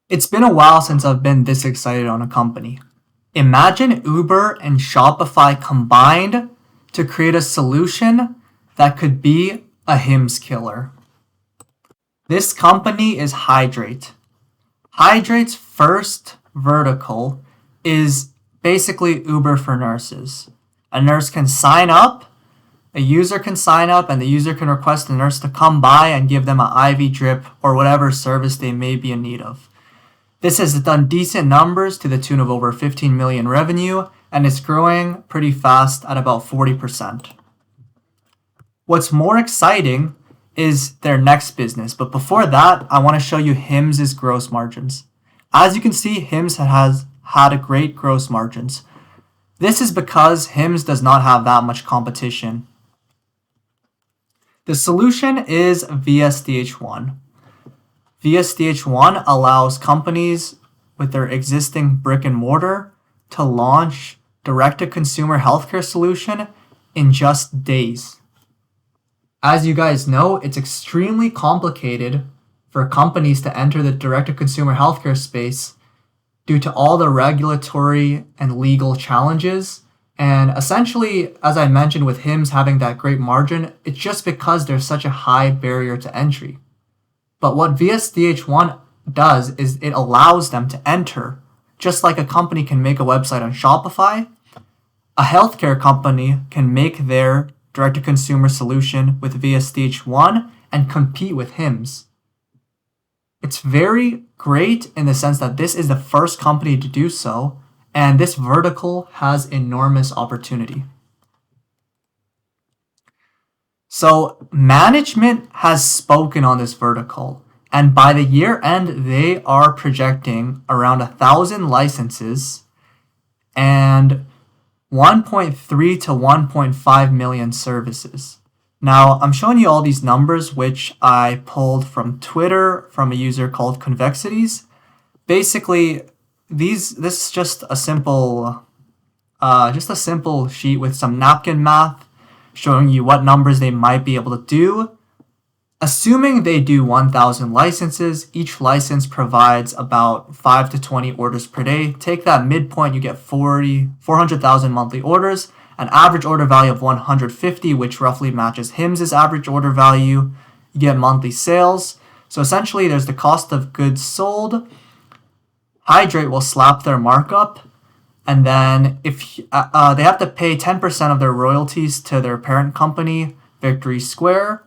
It's been a while since I've been this excited on a company. Imagine Uber and Shopify combined to create a solution that could be a HIMS killer. This company is Hydrate. Hydrate's first vertical is basically Uber for nurses. A nurse can sign up, a user can sign up, and the user can request the nurse to come by and give them an IV drip or whatever service they may be in need of. This has done decent numbers to the tune of over 15 million revenue, and it's growing pretty fast at about 40%. What's more exciting is their next business, but before that, I want to show you HIMS' gross margins. As you can see, HIMS has had a great gross margins. This is because HIMS does not have that much competition. The solution is VSDH1. VSDH1 allows companies with their existing brick and mortar to launch direct-to-consumer healthcare solution in just days. As you guys know, it's extremely complicated for companies to enter the direct-to-consumer healthcare space due to all the regulatory and legal challenges. And essentially, as I mentioned with HIMS having that great margin, it's just because there's such a high barrier to entry. But what VSDH1 does is it allows them to enter. Just like a company can make a website on Shopify, a healthcare company can make their direct-to-consumer solution with VSDH1 and compete with HIMS. It's very great in the sense that this is the first company to do so, and this vertical has enormous opportunity. So management has spoken on this vertical, and by the year end, they are projecting around 1,000 licenses and 1.3 to 1.5 million services. Now, I'm showing you all these numbers, which I pulled from Twitter from a user called Convexities. Basically, this is just a simple sheet with some napkin math showing you what numbers they might be able to do. Assuming they do 1,000 licenses, each license provides about 5 to 20 orders per day. Take that midpoint, you get 400,000 monthly orders, an average order value of 150, which roughly matches HIMS' average order value. You get monthly sales. So essentially, there's the cost of goods sold. Hydrate will slap their markup, and then if they have to pay 10% of their royalties to their parent company, Victory Square.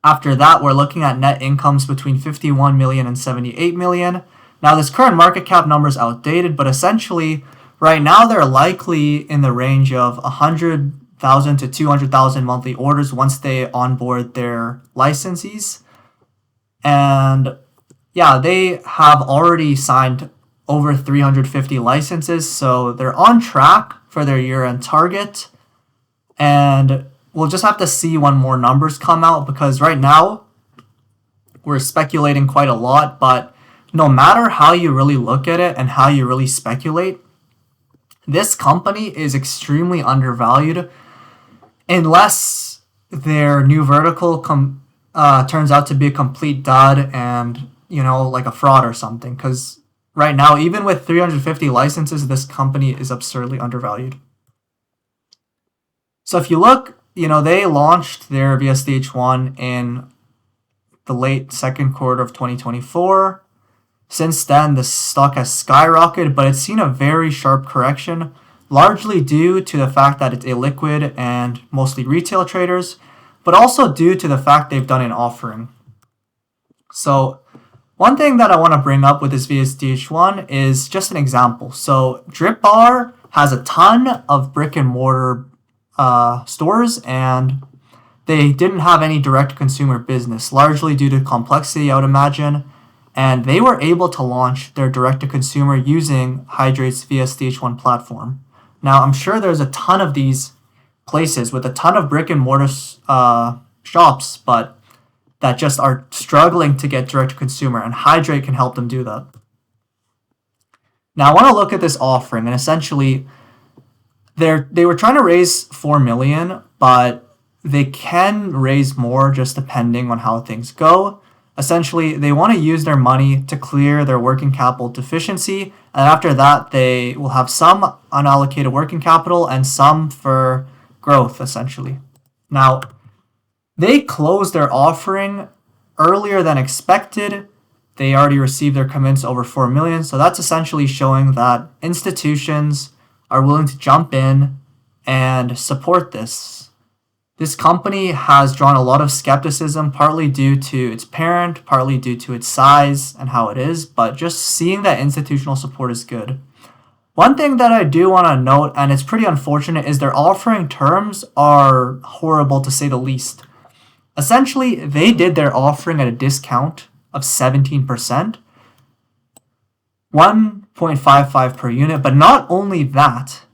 After that, we're looking at net incomes between 51 million and 78 million. Now, this current market cap number is outdated, but essentially, right now they're likely in the range of 100,000 to 200,000 monthly orders once they onboard their licensees. And yeah, they have already signed over 350 licenses, so they're on track for their year-end target. And we'll just have to see when more numbers come out, because right now we're speculating quite a lot, but no matter how you really look at it and how you really speculate, this company is extremely undervalued unless their new vertical turns out to be a complete dud and, like a fraud or something. Because right now, even with 350 licenses, this company is absurdly undervalued. So if you look, they launched their VSDH1 in the late second quarter of 2024. Since then, the stock has skyrocketed, but it's seen a very sharp correction, largely due to the fact that it's illiquid and mostly retail traders, but also due to the fact they've done an offering. So one thing that I want to bring up with this VSDH1 is just an example. So Drip Bar has a ton of brick and mortar stores, and they didn't have any direct consumer business, largely due to complexity, I would imagine. And they were able to launch their direct-to-consumer using Hydrate's VSDH1 platform. Now, I'm sure there's a ton of these places with a ton of brick-and-mortar shops, but that just are struggling to get direct-to-consumer, and Hydrate can help them do that. Now, I want to look at this offering, and essentially, they were trying to raise 4 million, but they can raise more just depending on how things go. Essentially, they want to use their money to clear their working capital deficiency, and after that, they will have some unallocated working capital and some for growth, essentially. Now, they closed their offering earlier than expected. They already received their commitments over 4 million, so that's essentially showing that institutions are willing to jump in and support this. This company has drawn a lot of skepticism, partly due to its parent, partly due to its size and how it is, but just seeing that institutional support is good. One thing that I do want to note, and it's pretty unfortunate, is their offering terms are horrible to say the least. Essentially, they did their offering at a discount of 17%, 1.55 per unit, but not only that,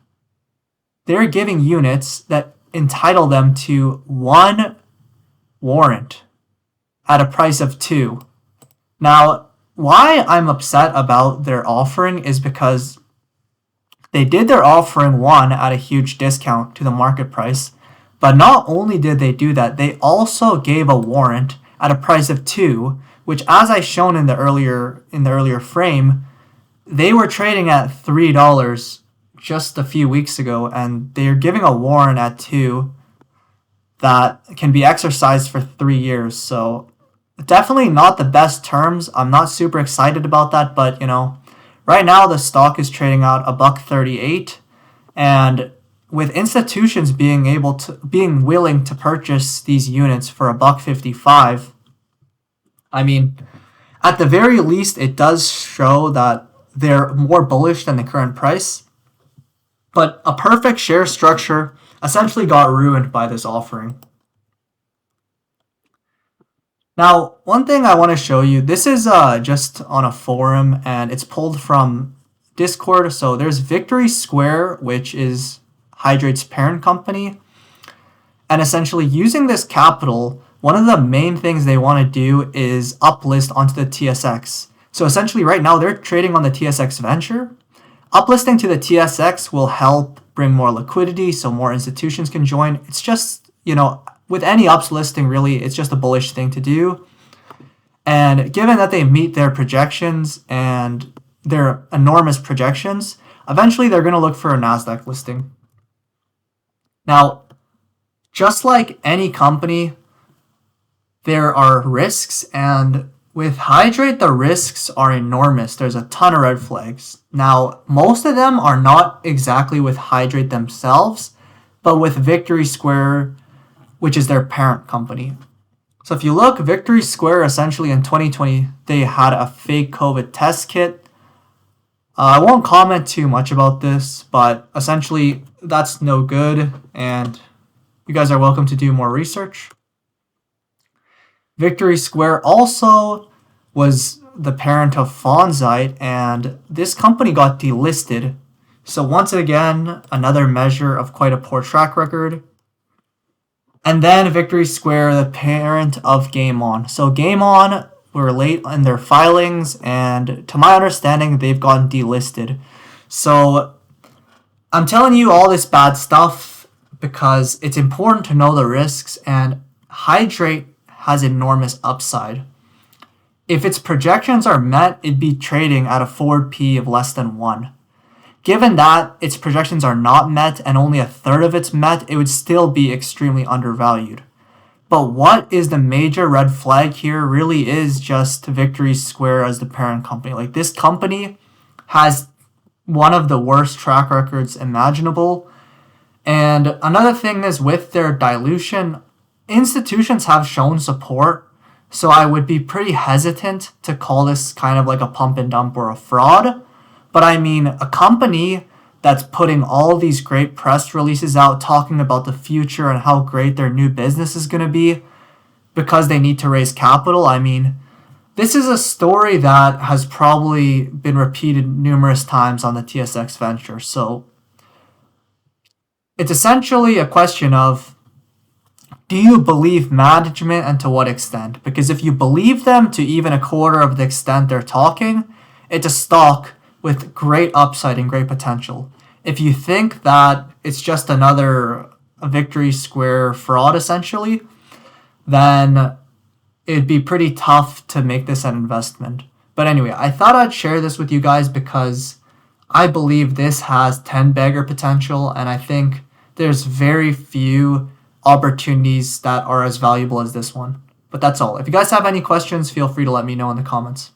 they're giving units that entitle them to 1 warrant at a price of 2. Now, why I'm upset about their offering is because they did their offering 1 at a huge discount to the market price, but not only did they do that, they also gave a warrant at a price of 2, which, as I shown in the earlier frame, they were trading at $3 just a few weeks ago, and they're giving a warrant at 2 that can be exercised for 3 years. So definitely not the best terms. I'm not super excited about that, but right now the stock is trading out $1.38, and with institutions being willing to purchase these units for $1.55, I mean, at the very least, it does show that they're more bullish than the current price. But a perfect share structure essentially got ruined by this offering. Now, one thing I want to show you, this is just on a forum, and it's pulled from Discord. So there's Victory Square, which is Hydrate's parent company. And essentially using this capital, one of the main things they want to do is uplist onto the TSX. So essentially right now they're trading on the TSX Venture. Uplisting to the TSX will help bring more liquidity so more institutions can join. It's just, with any uplisting, really, it's just a bullish thing to do. And given that they meet their projections and their enormous projections, eventually they're going to look for a NASDAQ listing. Now, just like any company, there are risks, and with Hydrate, the risks are enormous. There's a ton of red flags. Now, most of them are not exactly with Hydrate themselves, but with Victory Square, which is their parent company. So if you look, Victory Square, essentially in 2020, they had a fake COVID test kit. I won't comment too much about this, but essentially that's no good, and you guys are welcome to do more research. Victory Square also was the parent of Fonzite, and this company got delisted. So once again, another measure of quite a poor track record. And then Victory Square, the parent of Game On. So Game On were late in their filings, and to my understanding, they've gotten delisted. So I'm telling you all this bad stuff because it's important to know the risks, and Hydrate has enormous upside. If its projections are met, it'd be trading at a forward P of less than 1. Given that its projections are not met and only a third of it's met, it would still be extremely undervalued. But what is the major red flag here really is just Victory Square as the parent company. Like, this company has one of the worst track records imaginable. And another thing is with their dilution, institutions have shown support, so I would be pretty hesitant to call this kind of like a pump and dump or a fraud. But I mean, a company that's putting all these great press releases out talking about the future and how great their new business is going to be because they need to raise capital. I mean, this is a story that has probably been repeated numerous times on the TSX Venture. So it's essentially a question of, do you believe management and to what extent? Because if you believe them to even a quarter of the extent they're talking, it's a stock with great upside and great potential. If you think that it's just another Victory Square fraud, essentially, then it'd be pretty tough to make this an investment. But anyway, I thought I'd share this with you guys because I believe this has 10 bagger potential, and I think there's very few opportunities that are as valuable as this one. But that's all. If you guys have any questions, feel free to let me know in the comments.